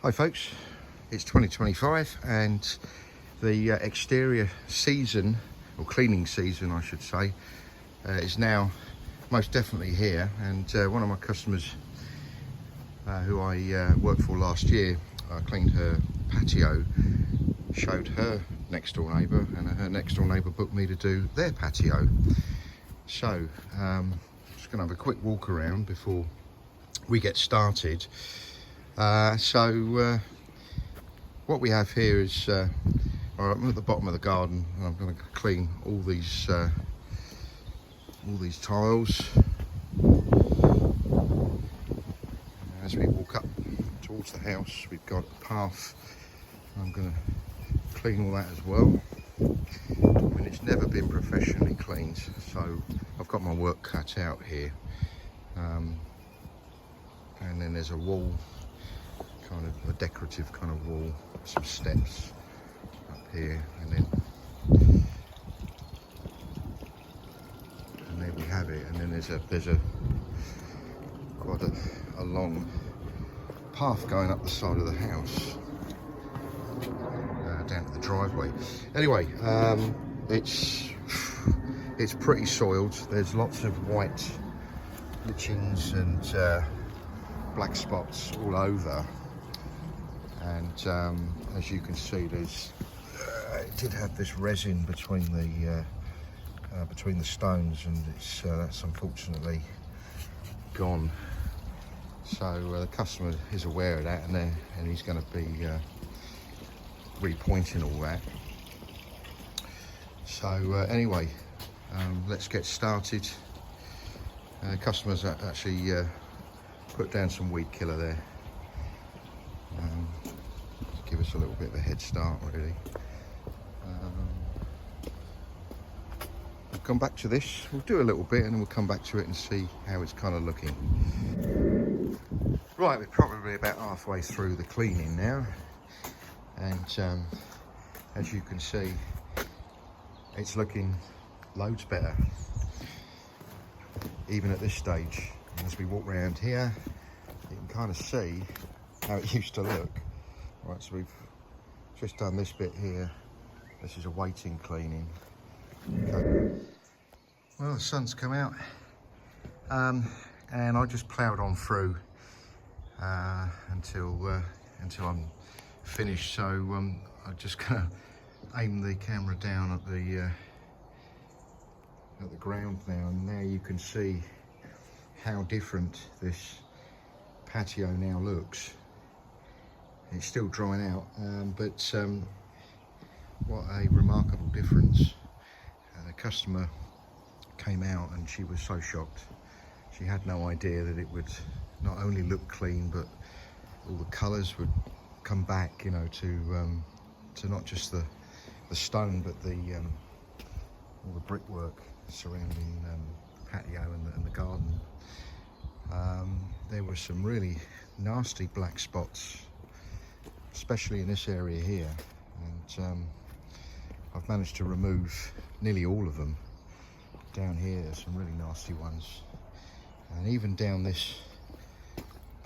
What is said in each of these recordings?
Hi folks, it's 2025 and the exterior season, or cleaning season I should say, is now most definitely here. And one of my customers who I worked for last year, I cleaned her patio, showed her next door neighbour, and her next door neighbour booked me to do their patio. So just going to have a quick walk around before we get started. What we have here is, I'm at the bottom of the garden and I'm going to clean all these tiles. As we walk up towards the house, we've got a path. I'm going to clean all that as well. I mean, it's never been professionally cleaned, so I've got my work cut out here. And then there's a wall, kind of a decorative kind of wall, some steps up here, and there we have it. And then there's quite a long path going up the side of the house down to the driveway. Anyway, it's pretty soiled. There's lots of white lichens and black spots all over, and as you can see, there's it did have this resin between the stones, and that's unfortunately gone. So the customer is aware of that, and he's going to be repointing all that. So anyway, let's get started. Customers actually put down some weed killer there, to give us a little bit of a head start really. We'll come back to this, we'll do a little bit and then we'll come back to it and see how it's kind of looking. Right, we're probably about halfway through the cleaning now, and as you can see, it's looking loads better even at this stage. And as we walk around here, you can kind of see how it used to look. Right, so we've just done this bit here. This is a waiting cleaning. Okay. Well, the sun's come out, and I just ploughed on through until I'm finished. So I'm just gonna aim the camera down at the ground now, and now you can see how different this patio now looks. It's still drying out, but what a remarkable difference. The customer came out and she was so shocked. She had no idea that it would not only look clean, but all the colours would come back, you know, to not just the stone, but all the brickwork surrounding the patio and the garden. There were some really nasty black spots, especially in this area here, and I've managed to remove nearly all of them. Down here there's some really nasty ones, and even down this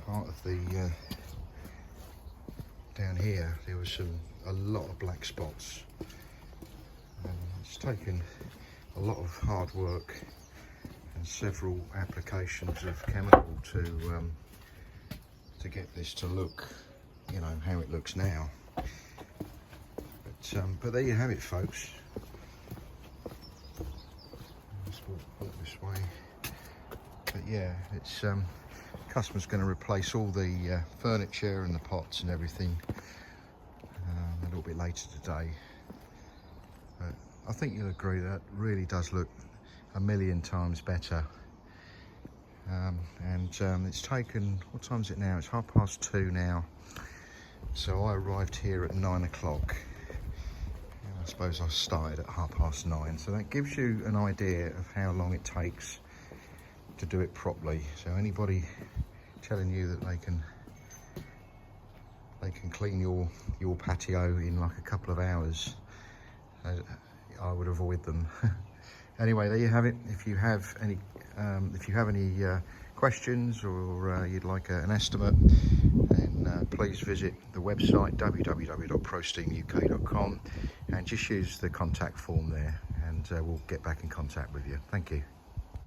part of the down here there was a lot of black spots. It's taken a lot of hard work and several applications of chemical to get this to look, you know, how it looks now. But there you have it, folks. Let's walk this way. But yeah, it's customer's going to replace all the furniture and the pots and everything a little bit later today. But I think you'll agree that really does look a million times better. And it's taken, what time is it now? It's 2:30 now. So I arrived here at 9 o'clock. I suppose I started at 9:30. So that gives you an idea of how long it takes to do it properly. So anybody telling you that they can clean your patio in like a couple of hours, I would avoid them. Anyway, there you have it. If you have any questions, or you'd like an estimate, then please please visit the website www.prosteamuk.com and just use the contact form there, and we'll get back in contact with you. Thank you.